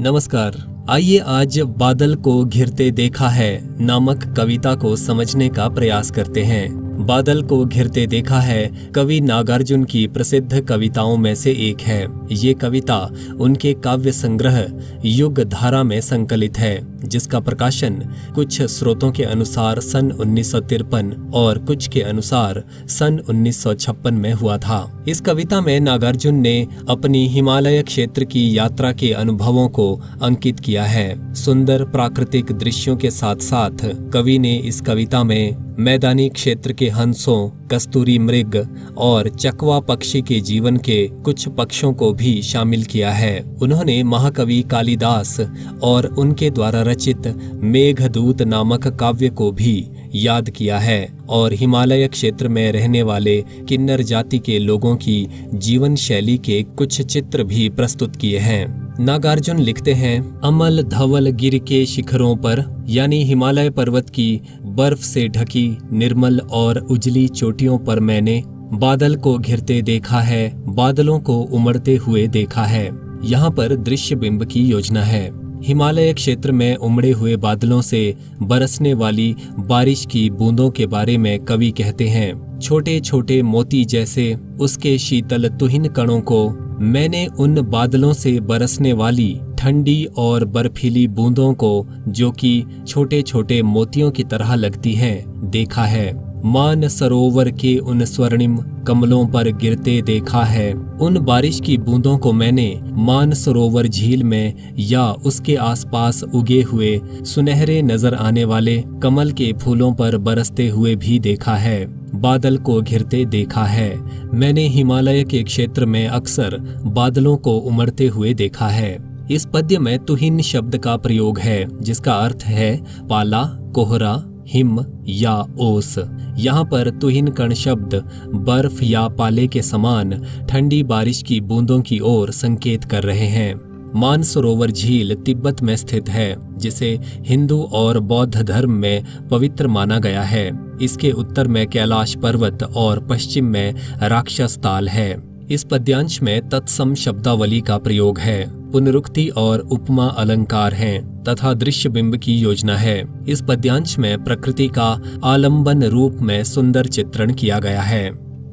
नमस्कार। आइए आज बादल को घिरते देखा है नामक कविता को समझने का प्रयास करते हैं। बादल को घिरते देखा है कवि नागार्जुन की प्रसिद्ध कविताओं में से एक है। ये कविता उनके काव्य संग्रह युग धारा में संकलित है, जिसका प्रकाशन कुछ स्रोतों के अनुसार सन 1953 और कुछ के अनुसार सन 1956 में हुआ था। इस कविता में नागार्जुन ने अपनी हिमालय क्षेत्र की यात्रा के अनुभवों को अंकित किया है। सुंदर प्राकृतिक दृश्यों के साथ साथ कवि ने इस कविता में मैदानी क्षेत्र के हंसों, कस्तूरी मृग और चकवा पक्षी के जीवन के कुछ पक्षों को भी शामिल किया है। उन्होंने महाकवि कालिदास और उनके द्वारा रचित मेघदूत नामक काव्य को भी याद किया है और हिमालय क्षेत्र में रहने वाले किन्नर जाति के लोगों की जीवन शैली के कुछ चित्र भी प्रस्तुत किए हैं। नागार्जुन लिखते हैं, अमल धवल गिर के शिखरों पर यानी हिमालय पर्वत की बर्फ से ढकी निर्मल और उजली चोटियों पर मैंने बादल को घिरते देखा है, बादलों को उमड़ते हुए देखा है। यहाँ पर दृश्य बिंब की योजना है। हिमालय क्षेत्र में उमड़े हुए बादलों से बरसने वाली बारिश की बूंदों के बारे में कवि कहते हैं, छोटे छोटे मोती जैसे उसके शीतल तुहिन कणों को मैंने उन बादलों से बरसने वाली ठंडी और बर्फीली बूंदों को, जो कि छोटे छोटे मोतियों की तरह लगती हैं, देखा है। मान सरोवर के उन स्वर्णिम कमलों पर गिरते देखा है। उन बारिश की बूंदों को मैंने मान सरोवर झील में या उसके आसपास उगे हुए सुनहरे नजर आने वाले कमल के फूलों पर बरसते हुए भी देखा है। बादल को घिरते देखा है। मैंने हिमालय के क्षेत्र में अक्सर बादलों को उमड़ते हुए देखा है। इस पद्य में तुहिन शब्द का प्रयोग है, जिसका अर्थ है पाला, कोहरा, हिम या ओस। यहाँ पर तुहिन कण शब्द बर्फ या पाले के समान ठंडी बारिश की बूंदों की ओर संकेत कर रहे हैं। मानसरोवर झील तिब्बत में स्थित है, जिसे हिंदू और बौद्ध धर्म में पवित्र माना गया है। इसके उत्तर में कैलाश पर्वत और पश्चिम में राक्षस ताल है। इस पद्यांश में तत्सम शब्दावली का प्रयोग है, पुनरुक्ति और उपमा अलंकार हैं तथा दृश्य बिंब की योजना है। इस पद्यांश में प्रकृति का आलंबन रूप में सुंदर चित्रण किया गया है।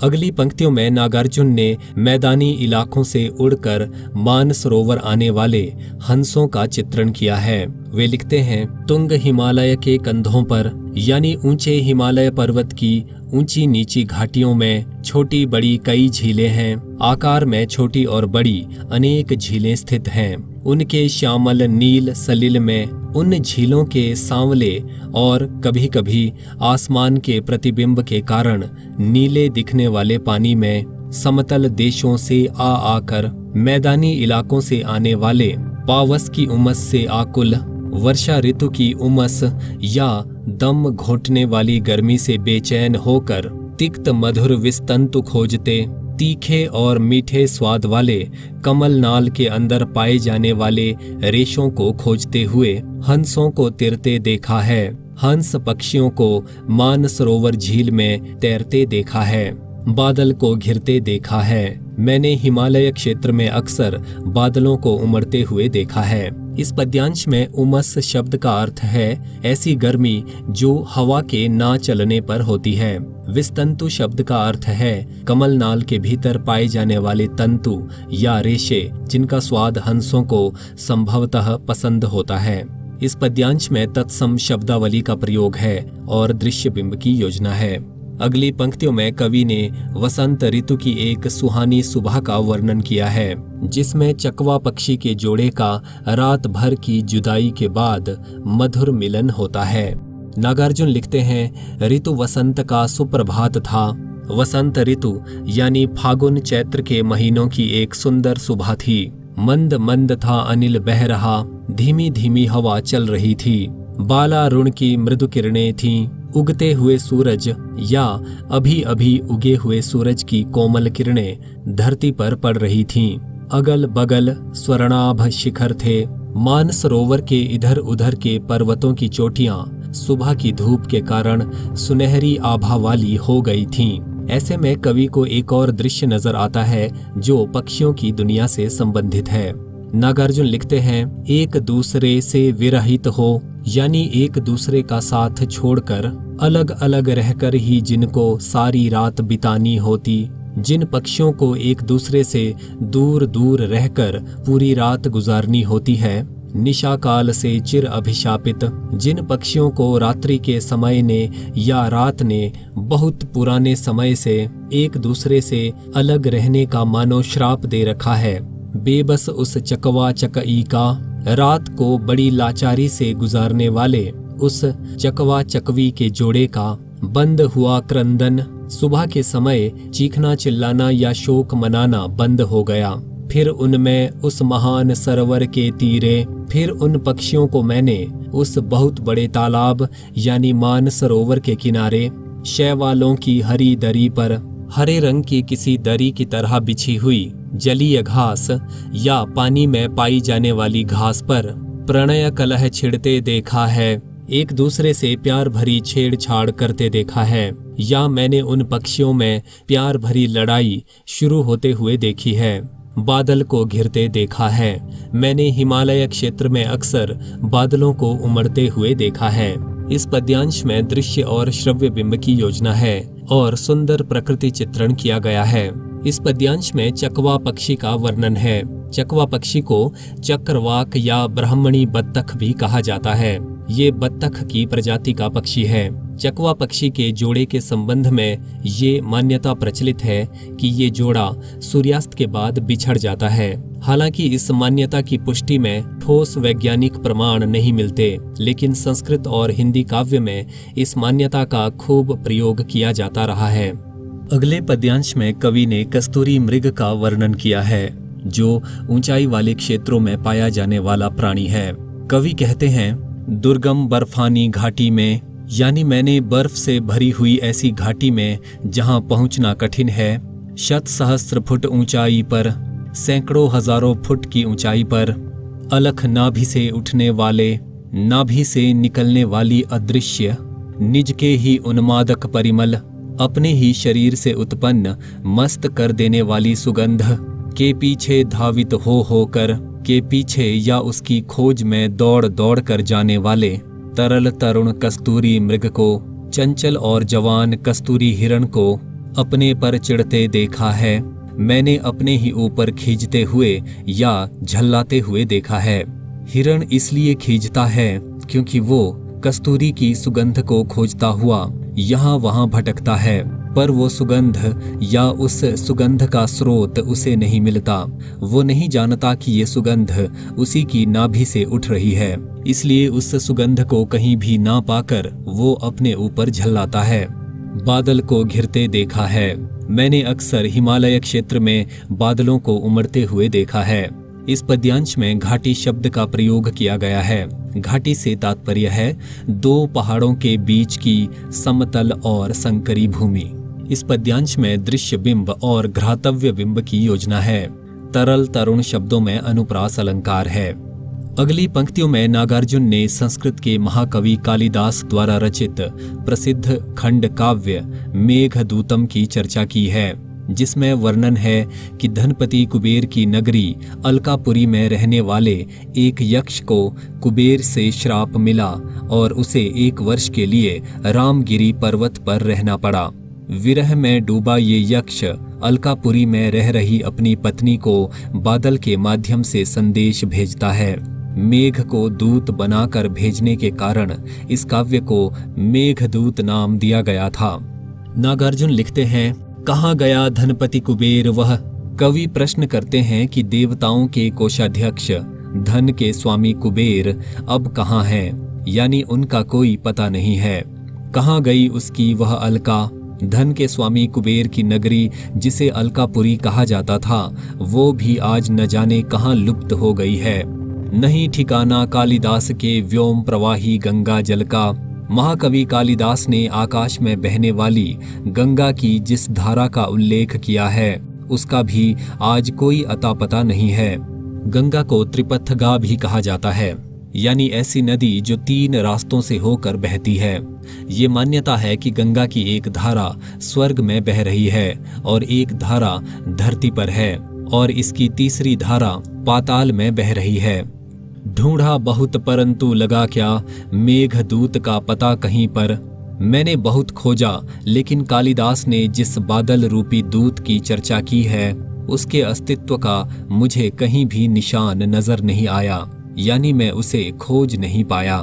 अगली पंक्तियों में नागार्जुन ने मैदानी इलाकों से उड़कर मानसरोवर आने वाले हंसों का चित्रण किया है। वे लिखते हैं, तुंग हिमालय के कंधों पर यानी ऊंचे हिमालय पर्वत की ऊंची नीची घाटियों में छोटी बड़ी कई झीलें हैं। आकार में छोटी और बड़ी अनेक झीलें स्थित हैं। उनके श्यामल नील सलिल में उन झीलों के सांवले और कभी कभी आसमान के प्रतिबिंब के कारण नीले दिखने वाले पानी में समतल देशों से आकर मैदानी इलाकों से आने वाले पावस की उमस से आकुल, वर्षा ऋतु की उमस या दम घोटने वाली गर्मी से बेचैन होकर तिक्त मधुर विस्तंतु खोजते, तीखे और मीठे स्वाद वाले कमल नाल के अंदर पाए जाने वाले रेशों को खोजते हुए हंसों को तैरते देखा है। हंस पक्षियों को मानसरोवर झील में तैरते देखा है। बादल को घिरते देखा है। मैंने हिमालय क्षेत्र में अक्सर बादलों को उमड़ते हुए देखा है। इस पद्यांश में उमस शब्द का अर्थ है ऐसी गर्मी जो हवा के ना चलने पर होती है। विस्तंतु शब्द का अर्थ है कमल नाल के भीतर पाए जाने वाले तंतु या रेशे, जिनका स्वाद हंसों को संभवतः पसंद होता है। इस पद्यांश में तत्सम शब्दावली का प्रयोग है और दृश्य बिंब की योजना है। अगली पंक्तियों में कवि ने वसंत ऋतु की एक सुहानी सुबह का वर्णन किया है, जिसमें चकवा पक्षी के जोड़े का रात भर की जुदाई के बाद मधुर मिलन होता है। नागार्जुन लिखते हैं, ऋतु वसंत का सुप्रभात था। वसंत ऋतु यानी फागुन चैत्र के महीनों की एक सुंदर सुबह थी। मंद मंद था अनिल बह रहा, धीमी धीमी हवा चल रही थी। बाला रुण की मृदु किरणें थीं। उगते हुए सूरज या अभी अभी उगे हुए सूरज की कोमल किरणें धरती पर पड़ रही थीं। अगल बगल स्वर्णाभ शिखर थे। मानसरोवर के इधर उधर के पर्वतों की चोटियां सुबह की धूप के कारण सुनहरी आभा वाली हो गई थीं। ऐसे में कवि को एक और दृश्य नजर आता है जो पक्षियों की दुनिया से संबंधित है। नागार्जुन लिखते हैं, एक दूसरे से विरहित हो, यानी एक दूसरे का साथ छोड़कर अलग अलग रहकर ही जिनको सारी रात बितानी होती, जिन पक्षियों को एक दूसरे से दूर दूर रहकर पूरी रात गुजारनी होती है, निशा काल से चिर अभिशापित जिन पक्षियों को रात्रि के समय ने या रात ने बहुत पुराने समय से एक दूसरे से अलग रहने का मानो श्राप दे रखा है, बेबस उस चकवा चकई का रात को बड़ी लाचारी से गुजारने वाले उस चकवा चकवी के जोड़े का बंद हुआ क्रंदन, सुबह के समय चीखना चिल्लाना या शोक मनाना बंद हो गया। फिर उनमें उस महान सरोवर के तीरे, फिर उन पक्षियों को मैंने उस बहुत बड़े तालाब यानी मान सरोवर के किनारे शैवालों की हरी दरी पर हरे रंग की किसी दरी की तरह बिछी हुई जलीय घास या पानी में पाई जाने वाली घास पर प्रणय कलह छिड़ते देखा है, एक दूसरे से प्यार भरी छेड़छाड़ करते देखा है, या मैंने उन पक्षियों में प्यार भरी लड़ाई शुरू होते हुए देखी है। बादल को घिरते देखा है, मैंने हिमालय क्षेत्र में अक्सर बादलों को उमड़ते हुए देखा है। इस पद्यांश में दृश्य और श्रव्य बिंब की योजना है और सुंदर प्रकृति चित्रण किया गया है। इस पद्यांश में चकवा पक्षी का वर्णन है। चकवा पक्षी को चक्रवाक या ब्राह्मणी बत्तख भी कहा जाता है। ये बत्तख की प्रजाति का पक्षी है। चकवा पक्षी के जोड़े के संबंध में ये मान्यता प्रचलित है कि ये जोड़ा सूर्यास्त के बाद बिछड़ जाता है। हालांकि इस मान्यता की पुष्टि में ठोस वैज्ञानिक प्रमाण नहीं मिलते, लेकिन संस्कृत और हिंदी काव्य में इस मान्यता का खूब प्रयोग किया जाता रहा है। अगले पद्यांश में कवि ने कस्तूरी मृग का वर्णन किया है, जो ऊंचाई वाले क्षेत्रों में पाया जाने वाला प्राणी है। कवि कहते हैं, दुर्गम बर्फानी घाटी में, यानी मैंने बर्फ से भरी हुई ऐसी घाटी में जहां पहुंचना कठिन है, शत सहस्त्र फुट ऊंचाई पर, सैकड़ों हजारों फुट की ऊंचाई पर, अलख नाभि से उठने वाले, नाभि से निकलने वाली अदृश्य, निज के ही उन्मादक परिमल, अपने ही शरीर से उत्पन्न मस्त कर देने वाली सुगंध के पीछे धावित होकर, के पीछे या उसकी खोज में दौड़ दौड़ कर जाने वाले तरल तरुण कस्तूरी मृग को, चंचल और जवान कस्तूरी हिरण को अपने पर चिढ़ते देखा है, मैंने अपने ही ऊपर खींचते हुए या झल्लाते हुए देखा है। हिरण इसलिए खींचता है क्योंकि वो कस्तूरी की सुगंध को खोजता हुआ यहाँ वहाँ भटकता है, पर वो सुगंध या उस सुगंध का स्रोत उसे नहीं मिलता। वो नहीं जानता कि ये सुगंध उसी की नाभि से उठ रही है, इसलिए उस सुगंध को कहीं भी ना पाकर वो अपने ऊपर झल्लाता है। बादल को घिरते देखा है, मैंने अक्सर हिमालय क्षेत्र में बादलों को उमड़ते हुए देखा है। इस पद्यांश में घाटी शब्द का प्रयोग किया गया है। घाटी से तात्पर्य है दो पहाड़ों के बीच की समतल और संकरी भूमि। इस पद्यांश में दृश्य बिंब और घ्रातव्य बिंब की योजना है। तरल तरुण शब्दों में अनुप्रास अलंकार है। अगली पंक्तियों में नागार्जुन ने संस्कृत के महाकवि कालिदास द्वारा रचित प्रसिद्ध खंड काव्य मेघदूतम की चर्चा की है, जिसमें वर्णन है कि धनपति कुबेर की नगरी अलकापुरी में रहने वाले एक यक्ष को कुबेर से श्राप मिला और उसे 1 वर्ष के लिए रामगिरी पर्वत पर रहना पड़ा। विरह में डूबा ये यक्ष अलकापुरी में रह रही अपनी पत्नी को बादल के माध्यम से संदेश भेजता है। मेघ को दूत बनाकर भेजने के कारण इस काव्य को मेघदूत नाम दिया गया था। नागार्जुन लिखते हैं, कहाँ गया धनपति कुबेर वह? कवि प्रश्न करते हैं कि देवताओं के कोषाध्यक्ष धन के स्वामी कुबेर अब कहाँ हैं, यानी उनका कोई पता नहीं है। कहाँ गई उसकी वह अलका? धन के स्वामी कुबेर की नगरी जिसे अलकापुरी कहा जाता था, वो भी आज न जाने कहाँ लुप्त हो गई है। नहीं ठिकाना कालिदास के व्योम प्रवाही गंगा जल का। महाकवि कालिदास ने आकाश में बहने वाली गंगा की जिस धारा का उल्लेख किया है, उसका भी आज कोई अता पता नहीं है। गंगा को त्रिपथगा भी कहा जाता है, यानी ऐसी नदी जो 3 रास्तों से होकर बहती है। ये मान्यता है कि गंगा की एक धारा स्वर्ग में बह रही है और एक धारा धरती पर है और इसकी तीसरी धारा पाताल में बह रही है। ढूंढा बहुत परंतु लगा क्या, मेघदूत का पता कहीं पर। मैंने बहुत खोजा, लेकिन कालिदास ने जिस बादल रूपी दूत की चर्चा की है उसके अस्तित्व का मुझे कहीं भी निशान नजर नहीं आया, यानी मैं उसे खोज नहीं पाया।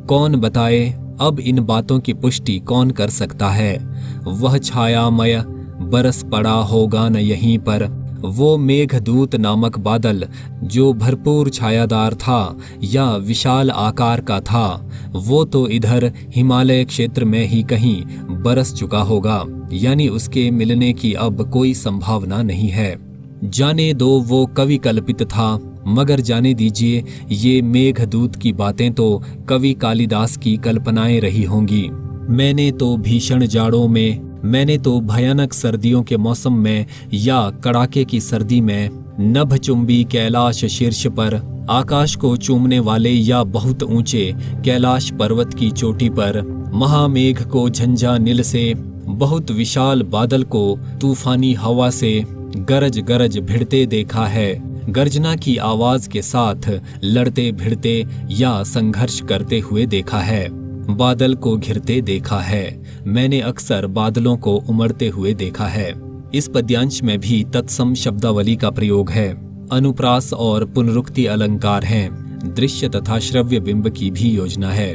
कौन बताए, अब इन बातों की पुष्टि कौन कर सकता है। वह छायामय बरस पड़ा होगा न यहीं पर, वो मेघदूत नामक बादल जो भरपूर छायादार था या विशाल आकार का था, वो तो इधर हिमालय क्षेत्र में ही कहीं बरस चुका होगा, यानी उसके मिलने की अब कोई संभावना नहीं है। जाने दो वो कवि कल्पित था, मगर जाने दीजिए ये मेघदूत की बातें तो कवि कालिदास की कल्पनाएं रही होंगी। मैंने तो भीषण जाड़ों में, मैंने तो भयानक सर्दियों के मौसम में या कड़ाके की सर्दी में नभचुंबी कैलाश शीर्ष पर, आकाश को चूमने वाले या बहुत ऊंचे कैलाश पर्वत की चोटी पर, महामेघ को झंझा नील से, बहुत विशाल बादल को तूफानी हवा से गरज गरज भिड़ते देखा है। गर्जना की आवाज के साथ लड़ते भिड़ते या संघर्ष करते हुए देखा है। बादल को घिरते देखा है। मैंने अक्सर बादलों को उमड़ते हुए देखा है। इस पद्यांश में भी तत्सम शब्दावली का प्रयोग है। अनुप्रास और पुनरुक्ति अलंकार हैं। दृश्य तथा श्रव्य बिंब की भी योजना है।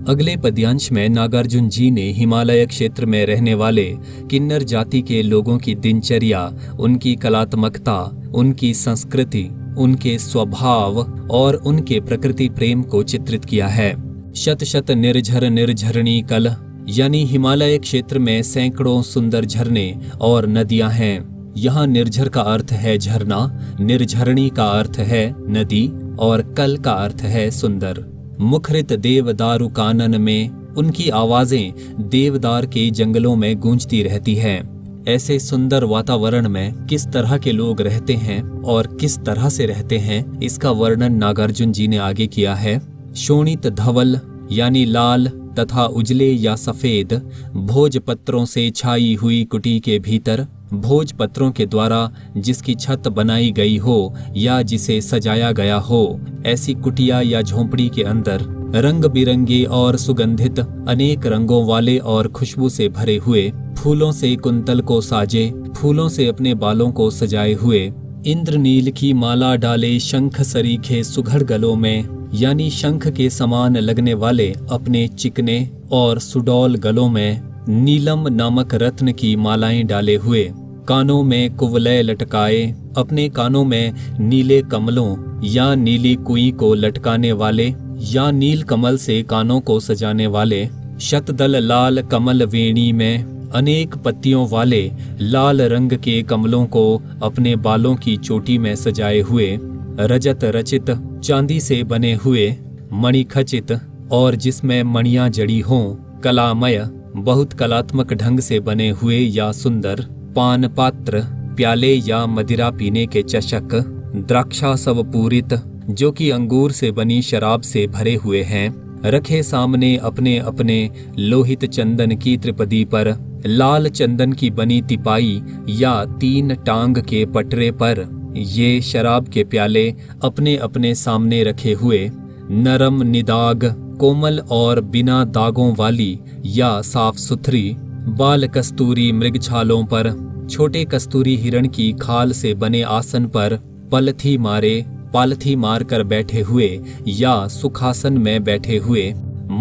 अगले पद्यांश में नागार्जुन जी ने हिमालय क्षेत्र में रहने वाले किन्नर जाति के लोगों की दिनचर्या, उनकी कलात्मकता, उनकी संस्कृति, उनके स्वभाव और उनके प्रकृति प्रेम को चित्रित किया है। शत शत निर्झर निर्झरणी कल, यानी हिमालय क्षेत्र में सैकड़ों सुंदर झरने और नदियां हैं। यहाँ निर्झर का अर्थ है झरना, निर्झरणी का अर्थ है नदी और कल का अर्थ है सुंदर। मुखरित देवदारु कानन में उनकी आवाजें देवदार के जंगलों में गूंजती रहती हैं। ऐसे सुंदर वातावरण में किस तरह के लोग रहते हैं और किस तरह से रहते हैं, इसका वर्णन नागार्जुन जी ने आगे किया है। शोणित धवल यानी लाल तथा उजले या सफेद भोजपत्रों से छाई हुई कुटी के भीतर, भोजपत्रों के द्वारा जिसकी छत बनाई गई हो या जिसे सजाया गया हो, ऐसी कुटिया या झोंपड़ी के अंदर रंग बिरंगे और सुगंधित अनेक रंगों वाले और खुशबू से भरे हुए, फूलों से कुंतल को साजे, फूलों से अपने बालों को सजाए हुए, इंद्रनील की माला डाले शंख सरीखे सुघड़ गलों में, यानी शंख के समान लगने वाले अपने चिकने और सुडौल गलों में नीलम नामक रत्न की मालाएं डाले हुए, कानों में कुवलय लटकाए, अपने कानों में नीले कमलों या नीली कुई को लटकाने वाले या नील कमल से कानों को सजाने वाले, शतदल लाल कमल वेणी में अनेक पत्तियों वाले लाल रंग के कमलों को अपने बालों की चोटी में सजाए हुए, रजत रचित चांदी से बने हुए, मणिखचित और जिसमें मणियां जड़ी हों, कलामय बहुत कलात्मक ढंग से बने हुए या सुंदर, पान पात्र प्याले या मदिरा पीने के चषक, द्राक्षासव पूरित जो कि अंगूर से बनी शराब से भरे हुए हैं, रखे सामने अपने अपने लोहित चंदन की त्रिपदी पर, लाल चंदन की बनी तिपाई या 3 टांग के पटरे पर ये शराब के प्याले अपने अपने सामने रखे हुए, नरम निदाग कोमल और बिना दागों वाली या साफ सुथरी बाल कस्तूरी मृगछालों पर, छोटे कस्तूरी हिरण की खाल से बने आसन पर पालथी मार कर बैठे हुए या सुखासन में बैठे हुए,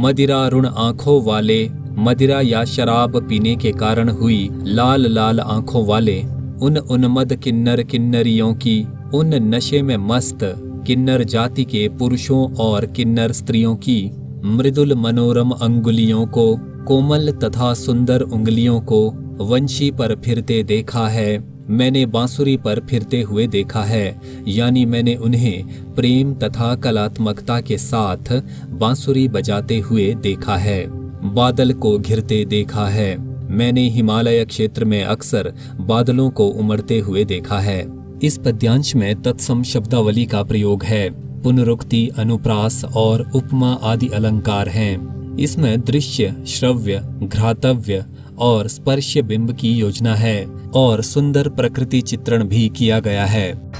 मदिरा ऋण आंखों वाले, मदिरा या शराब पीने के कारण हुई लाल लाल आंखों वाले, उन उन्मद किन्नर किन्नरियों की, उन नशे में मस्त किन्नर जाति के पुरुषों और किन्नर स्त्रियों की मृदुल मनोरम अंगुलियों को, कोमल तथा सुंदर उंगलियों को वंशी पर फिरते देखा है। मैंने बांसुरी पर फिरते हुए देखा है, यानी मैंने उन्हें प्रेम तथा कलात्मकता के साथ बांसुरी बजाते हुए देखा है। बादल को घिरते देखा है। मैंने हिमालय क्षेत्र में अक्सर बादलों को उमड़ते हुए देखा है। इस पद्यांश में तत्सम शब्दावली का प्रयोग है। पुनरुक्ति, अनुप्रास और उपमा आदि अलंकार हैं। इसमें दृश्य, श्रव्य, घ्रातव्य और स्पर्श बिंब की योजना है और सुंदर प्रकृति चित्रण भी किया गया है।